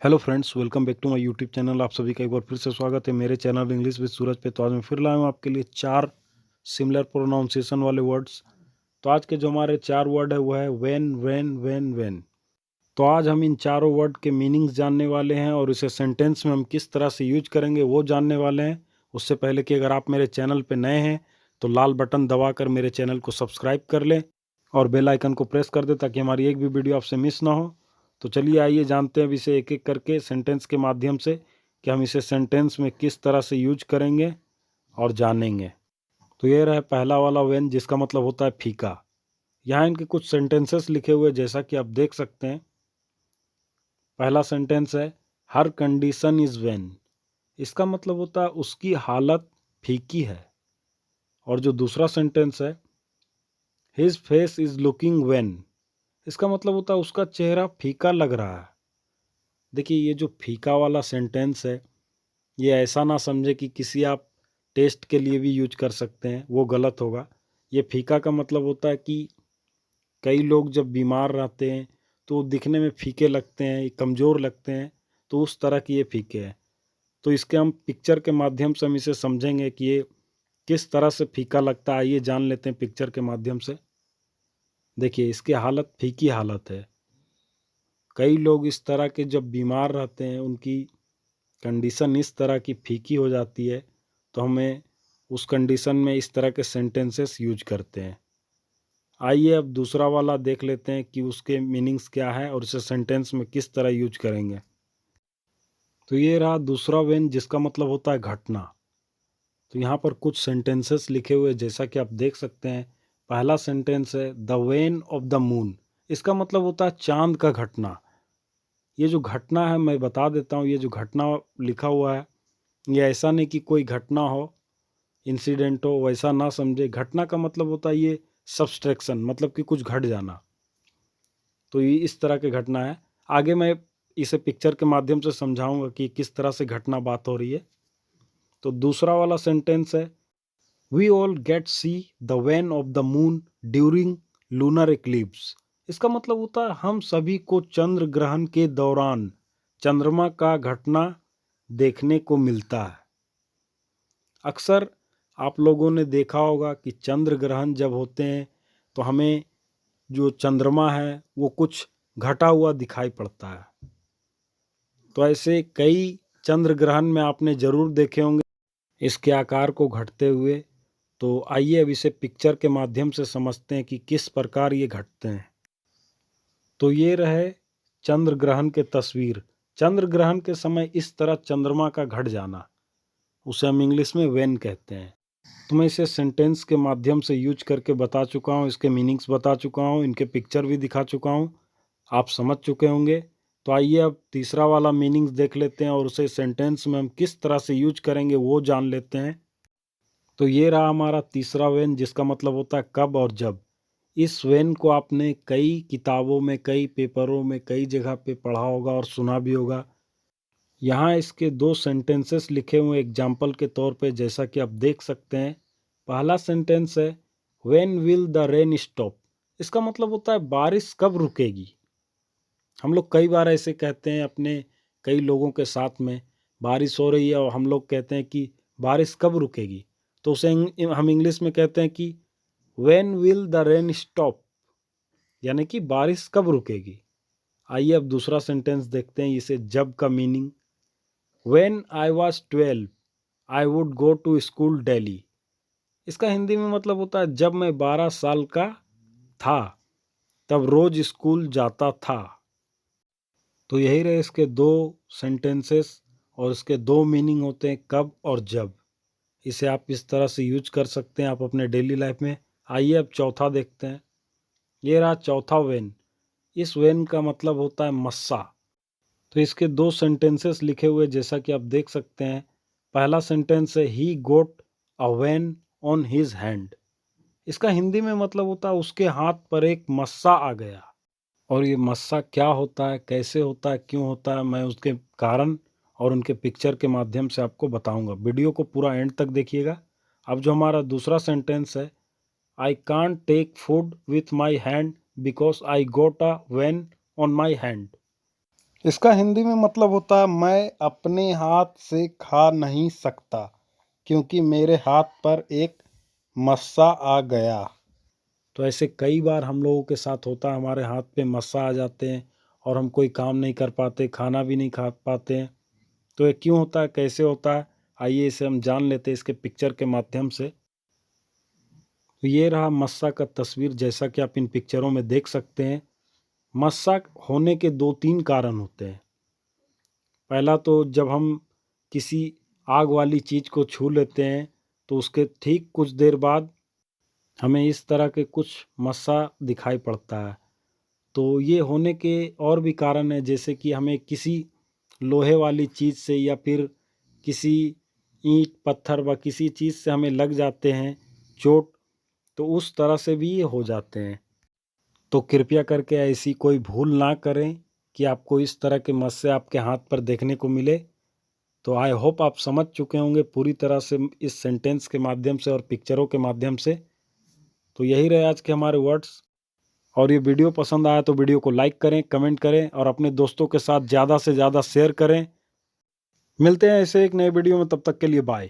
Hello friends, welcome back to my YouTube channel. आप सभी का एक बार फिर से स्वागत है मेरे चैनल इंग्लिश विद सूरज पे। तो आज मैं फिर लाया हूँ आपके लिए 4 सिमिलर प्रोनाउंसिएशन वाले वर्ड्स। तो आज के जो हमारे 4 वर्ड है वो है व्हेन। तो आज हम इन चारों वर्ड के मीनिंग्स जानने वाले हैं और इसे सेंटेंस में हम किस तरह से यूज करेंगे वो जानने वाले हैं। उससे पहले कि अगर आप मेरे चैनल पे नए हैं तो लाल बटन दबाकर मेरे चैनल को सब्सक्राइब कर लें और बेल आइकन को प्रेस कर दें ताकि हमारी एक भी वीडियो आपसे मिस ना हो। तो चलिए आइए जानते हैं अब इसे एक एक करके सेंटेंस के माध्यम से कि हम इसे सेंटेंस में किस तरह से यूज करेंगे और जानेंगे। तो ये रहा पहला वाला व्हेन, जिसका मतलब होता है फीका। यहाँ इनके कुछ सेंटेंसेस लिखे हुए जैसा कि आप देख सकते हैं। पहला सेंटेंस है हर कंडीशन इज व्हेन। इसका मतलब होता है उसकी हालत फीकी है। और जो दूसरा सेंटेंस है his face is looking when, इसका मतलब होता है उसका चेहरा फीका लग रहा है। देखिए ये जो फीका वाला सेंटेंस है ये ऐसा ना समझे कि किसी आप टेस्ट के लिए भी यूज कर सकते हैं, वो गलत होगा। ये फीका का मतलब होता है कि कई लोग जब बीमार रहते हैं तो वो दिखने में फीके लगते हैं, कमज़ोर लगते हैं, तो उस तरह की ये फीके हैं। तो इसके हम पिक्चर के माध्यम से हम इसे समझेंगे कि ये किस तरह से फीका लगता है। आइए जान लेते हैं पिक्चर के माध्यम से। देखिए इसकी हालत फीकी हालत है। कई लोग इस तरह के जब बीमार रहते हैं उनकी कंडीशन इस तरह की फीकी हो जाती है, तो हमें उस कंडीशन में इस तरह के सेंटेंसेस यूज करते हैं। आइए अब दूसरा वाला देख लेते हैं कि उसके मीनिंग्स क्या है और इसे सेंटेंस में किस तरह यूज करेंगे। तो ये रहा दूसरा वेन, जिसका मतलब होता है घटना। तो यहाँ पर कुछ सेंटेंसेस लिखे हुए जैसा कि आप देख सकते हैं। पहला सेंटेंस है the wane of the moon. इसका मतलब होता है चांद का घटना। ये जो घटना है मैं बता देता हूँ, ये जो घटना लिखा हुआ है ये ऐसा नहीं कि कोई घटना हो, इंसिडेंट हो, वैसा ना समझे। घटना का मतलब होता है ये सब्सट्रैक्शन, मतलब कि कुछ घट जाना। तो ये इस तरह की घटना है। आगे मैं इसे पिक्चर के माध्यम से समझाऊंगा कि किस तरह से घटना बात हो रही है। तो दूसरा वाला सेंटेंस है we all get see the wane of the moon during lunar eclipse. इसका मतलब होता है हम सभी को चंद्र ग्रहण के दौरान चंद्रमा का घटना देखने को मिलता है। अक्सर आप लोगों ने देखा होगा कि चंद्र ग्रहण जब होते हैं तो हमें जो चंद्रमा है वो कुछ घटा हुआ दिखाई पड़ता है। तो ऐसे कई चंद्र ग्रहण में आपने जरूर देखे होंगे इसके आकार को घटते हुए। तो आइए अब इसे पिक्चर के माध्यम से समझते हैं कि किस प्रकार ये घटते हैं। तो ये रहे चंद्र ग्रहण के तस्वीर। चंद्र ग्रहण के समय इस तरह चंद्रमा का घट जाना, उसे हम इंग्लिश में वेन कहते हैं। तो मैं इसे सेंटेंस के माध्यम से यूज करके बता चुका हूँ, इसके मीनिंग्स बता चुका हूँ, इनके पिक्चर भी दिखा चुका हूँ, आप समझ चुके होंगे। तो आइए अब तीसरा वाला मीनिंग्स देख लेते हैं और उसे सेंटेंस में हम किस तरह से यूज करेंगे वो जान लेते हैं। तो ये रहा हमारा तीसरा वेन, जिसका मतलब होता है कब और जब। इस वेन को आपने कई किताबों में, कई पेपरों में, कई जगह पे पढ़ा होगा और सुना भी होगा। यहाँ इसके 2 सेंटेंसेस लिखे हुए एग्जाम्पल के तौर पे, जैसा कि आप देख सकते हैं। पहला सेंटेंस है when will the rain stop. इसका मतलब होता है बारिश कब रुकेगी। हम लोग कई बार ऐसे कहते हैं अपने कई लोगों के साथ में, बारिश हो रही है और हम लोग कहते हैं कि बारिश कब रुकेगी। तो उसे हम इंग्लिश में कहते हैं कि when will the rain stop, यानी कि बारिश कब रुकेगी। आइए अब दूसरा सेंटेंस देखते हैं, इसे जब का मीनिंग। When I was 12 I would go to school daily. इसका हिंदी में मतलब होता है जब मैं 12 साल का था तब रोज स्कूल जाता था। तो यही रहे इसके 2 सेंटेंसेस और इसके 2 मीनिंग होते हैं कब और जब। इसे आप इस तरह से यूज कर सकते हैं आप अपने डेली लाइफ में। आइए अब चौथा देखते हैं। ये रहा चौथा वेन। इस वेन का मतलब होता है मस्सा। तो इसके 2 सेंटेंसेस लिखे हुए जैसा कि आप देख सकते हैं। पहला सेंटेंस है ही गोट a vein on his hand. इसका हिंदी में मतलब होता है उसके हाथ पर एक मस्सा आ गया। और ये मस्सा क्या होता है, कैसे होता है, क्यों होता है, मैं उसके कारण और उनके पिक्चर के माध्यम से आपको बताऊंगा। वीडियो को पूरा एंड तक देखिएगा। अब जो हमारा दूसरा सेंटेंस है I can't take food with my hand because I got a vein on my hand. इसका हिंदी में मतलब होता है मैं अपने हाथ से खा नहीं सकता क्योंकि मेरे हाथ पर एक मस्सा आ गया। तो ऐसे कई बार हम लोगों के साथ होता है, हमारे हाथ पे मस्सा आ जाते हैं और हम कोई काम नहीं कर पाते, खाना भी नहीं खा पाते हैं। तो ये क्यों होता है, कैसे होता है, आइए इसे हम जान लेते हैं इसके पिक्चर के माध्यम से। तो ये रहा मस्सा का तस्वीर, जैसा कि आप इन पिक्चरों में देख सकते हैं। मस्सा होने के 2-3 कारण होते हैं। पहला तो जब हम किसी आग वाली चीज़ को छू लेते हैं तो उसके ठीक कुछ देर बाद हमें इस तरह के कुछ मस्सा दिखाई पड़ता है। तो ये होने के और भी कारण हैं, जैसे कि हमें किसी लोहे वाली चीज़ से या फिर किसी ईंट पत्थर व किसी चीज़ से हमें लग जाते हैं चोट, तो उस तरह से भी ये हो जाते हैं। तो कृपया करके ऐसी कोई भूल ना करें कि आपको इस तरह के मस्से आपके हाथ पर देखने को मिले। तो आई होप आप समझ चुके होंगे पूरी तरह से इस सेंटेंस के माध्यम से और पिक्चरों के माध्यम से। तो यही रहे आज के हमारे वर्ड्स। और ये वीडियो पसंद आया तो वीडियो को लाइक करें, कमेंट करें और अपने दोस्तों के साथ ज़्यादा से ज़्यादा शेयर करें। मिलते हैं ऐसे एक नए वीडियो में, तब तक के लिए बाय।